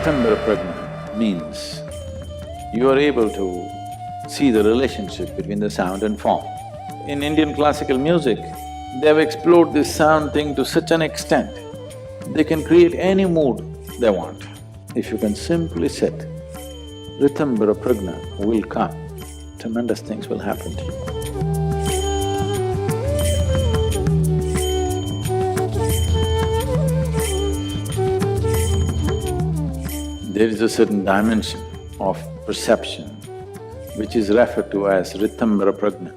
Ritambhara Pragna means you are able to see the relationship between the sound and form. In Indian classical music, they have explored this sound thing to such an extent, they can create any mood they want. If you can simply sit, Ritambhara Pragna will come, tremendous things will happen to you. There is a certain dimension of perception which is referred to as Ritambhara Pragna.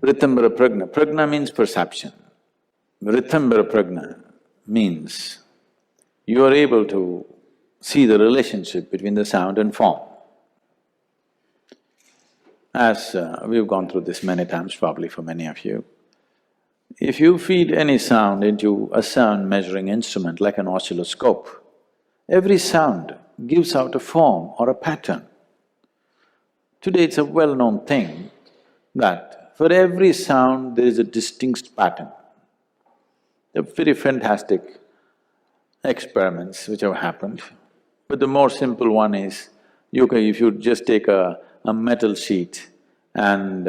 Ritambhara Pragna, Pragna means perception. Ritambhara Pragna means you are able to see the relationship between the sound and form. As we've gone through this many times, probably for many of you, if you feed any sound into a sound measuring instrument like an oscilloscope, every sound gives out a form or a pattern. Today it's a well-known thing that for every sound there is a distinct pattern. There are very fantastic experiments which have happened, but the more simple one is, if you just take a metal sheet and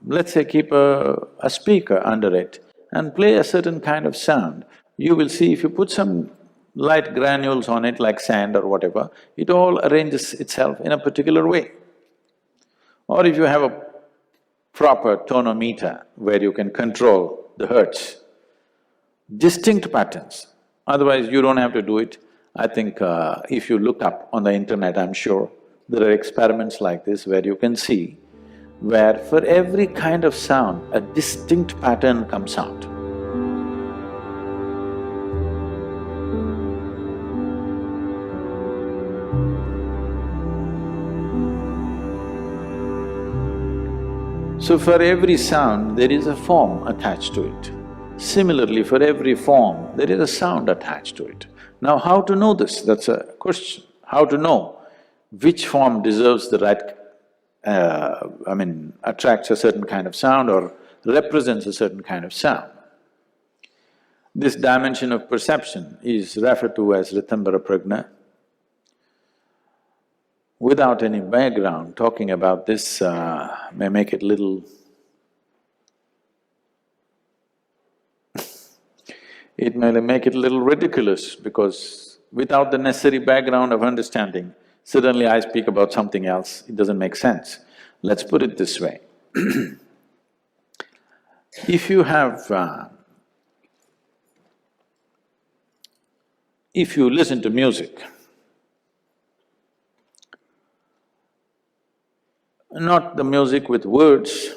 let's say keep a speaker under it and play a certain kind of sound, you will see if you put some light granules on it like sand or whatever, it all arranges itself in a particular way. Or if you have a proper tonometer where you can control the hertz, distinct patterns, otherwise you don't have to do it. I think if you look up on the internet, I'm sure there are experiments like this where you can see where for every kind of sound, a distinct pattern comes out. So for every sound, there is a form attached to it. Similarly, for every form, there is a sound attached to it. Now, how to know this? That's a question. How to know which form deserves the right… attracts a certain kind of sound or represents a certain kind of sound. This dimension of perception is referred to as Ritambhara Pragna. Without any background, talking about this may make it little… it may make it a little ridiculous because without the necessary background of understanding, suddenly I speak about something else, it doesn't make sense. Let's put it this way. If you have… if you listen to music, not the music with words,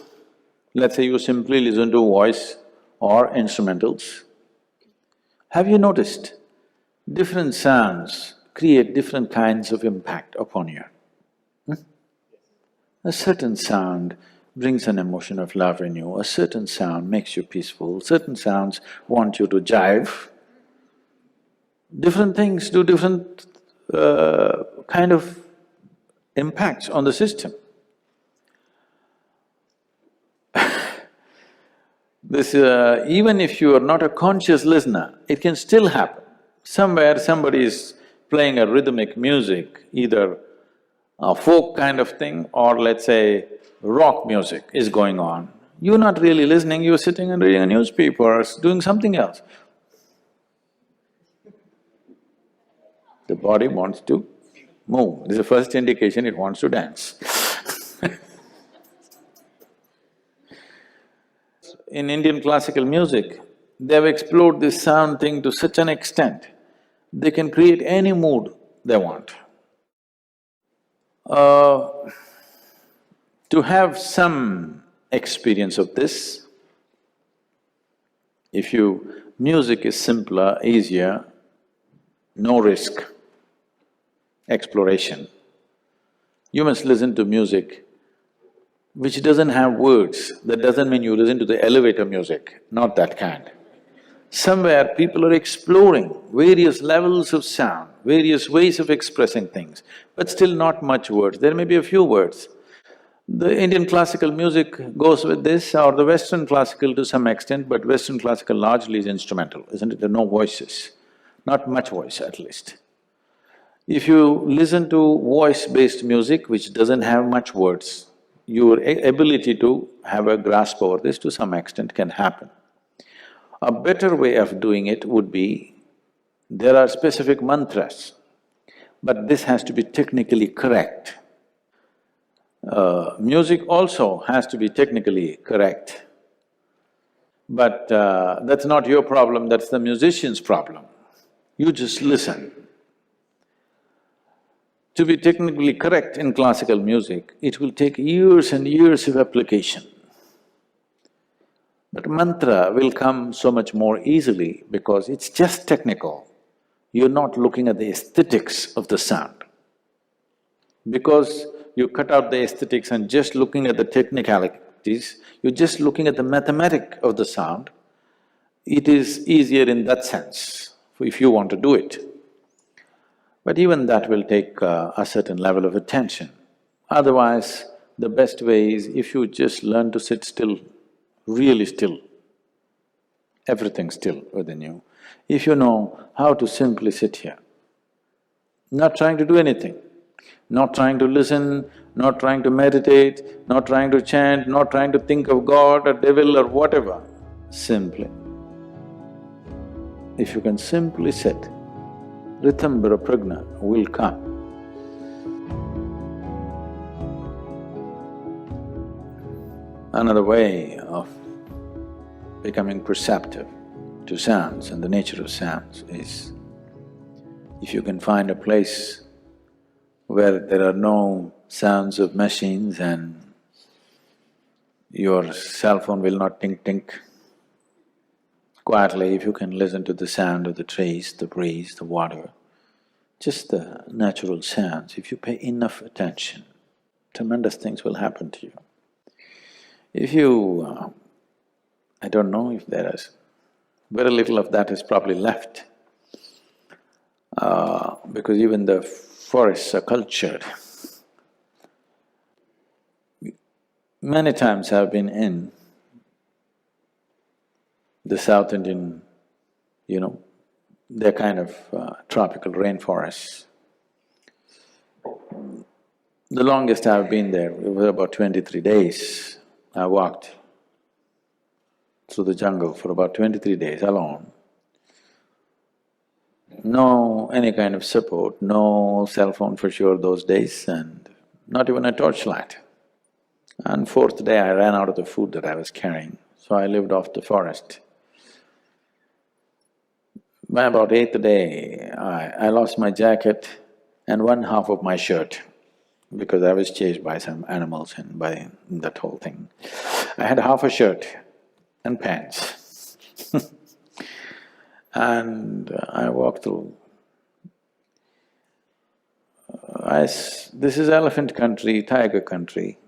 let's say you simply listen to voice or instrumentals, have you noticed different sounds create different kinds of impact upon you? A certain sound brings an emotion of love in you, a certain sound makes you peaceful, certain sounds want you to jive. Different things do different kind of impacts on the system. This… even if you are not a conscious listener, it can still happen. Somewhere somebody is playing a rhythmic music, either a folk kind of thing or let's say rock music is going on. You're not really listening, you're sitting and reading a newspaper or doing something else. The body wants to move, this is the first indication it wants to dance. In Indian classical music, they have explored this sound thing to such an extent, they can create any mood they want. To have some experience of this, if music is simpler, easier, no risk, exploration, you must listen to music which doesn't have words. That doesn't mean you listen to the elevator music, not that kind. Somewhere people are exploring various levels of sound, various ways of expressing things, but still not much words, there may be a few words. The Indian classical music goes with this, or the Western classical to some extent, but Western classical largely is instrumental, isn't it? There are no voices. not much voice at least. If you listen to voice-based music which doesn't have much words, your ability to have a grasp over this to some extent can happen. A better way of doing it would be, there are specific mantras, but this has to be technically correct. Music also has to be technically correct. But that's not your problem, that's the musician's problem. You just listen. To be technically correct in classical music, it will take years and years of application. But mantra will come so much more easily because it's just technical. You're not looking at the aesthetics of the sound. Because you cut out the aesthetics and just looking at the technicalities, you're just looking at the mathematic of the sound, it is easier in that sense, if you want to do it. But even that will take a certain level of attention. Otherwise, the best way is if you just learn to sit still, really still, everything still within you. If you know how to simply sit here, not trying to do anything, not trying to listen, not trying to meditate, not trying to chant, not trying to think of God or devil or whatever, simply. If you can simply sit, Ritambhara Pragna will come. Another way of becoming perceptive to sounds and the nature of sounds is, if you can find a place where there are no sounds of machines and your cell phone will not tink-tink, quietly if you can listen to the sound of the trees, the breeze, the water, just the natural sounds, if you pay enough attention, tremendous things will happen to you. If you… I don't know if there is… very little of that is probably left, because even the forests are cultured. Many times I've been in the South Indian, they're kind of tropical rainforests. The longest I've been there, it was about 23 days. I walked through the jungle for about 23 days alone. No any kind of support, no cell phone for sure those days and not even a torchlight. And fourth day I ran out of the food that I was carrying, so I lived off the forest. By about eighth day, I lost my jacket and one half of my shirt because I was chased by some animals and by that whole thing. I had half a shirt and pants and I walked through. This is elephant country, tiger country.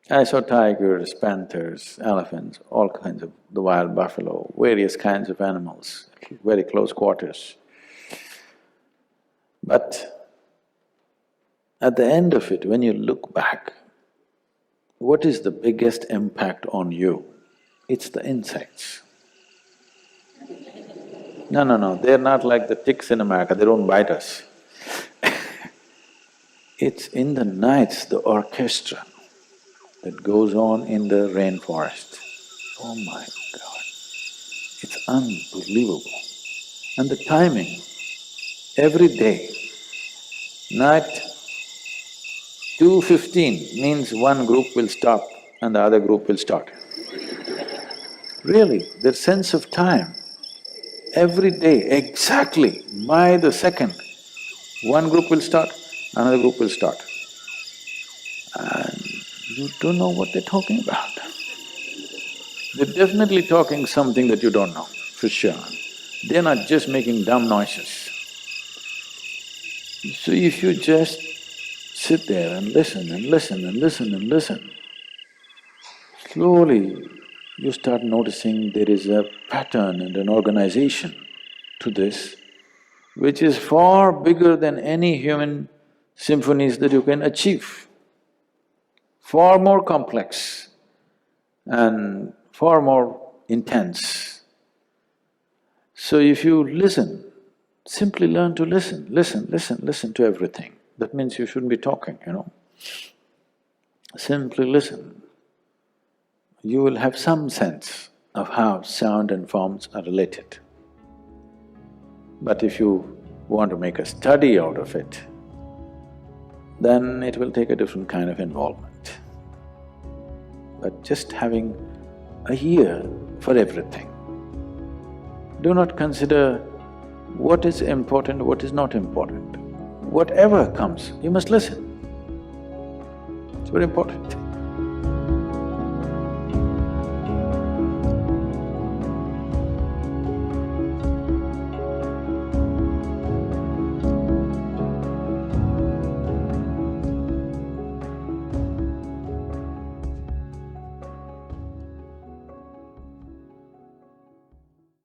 I saw tigers, panthers, elephants, all kinds of… the wild buffalo, various kinds of animals, very close quarters. But at the end of it, when you look back, what is the biggest impact on you? It's the insects. No, they're not like the ticks in America, they don't bite us. It's in the nights, the orchestra that goes on in the rainforest. Oh my God, it's unbelievable. And the timing, every day, night 2:15 means one group will stop and the other group will start. Really, their sense of time, every day, exactly, by the second, one group will start, another group will start. And you don't know what they're talking about. They're definitely talking something that you don't know, for sure. They're not just making dumb noises. So if you just sit there and listen and listen and listen and listen, slowly you start noticing there is a pattern and an organization to this, which is far bigger than any human symphonies that you can achieve. Far more complex and far more intense. So if you listen, simply learn to listen, listen to everything. That means you shouldn't be talking, you know. Simply listen. You will have some sense of how sound and forms are related. But if you want to make a study out of it, then it will take a different kind of involvement. But just having a ear for everything. Do not consider what is important, what is not important. Whatever comes, you must listen. It's very important.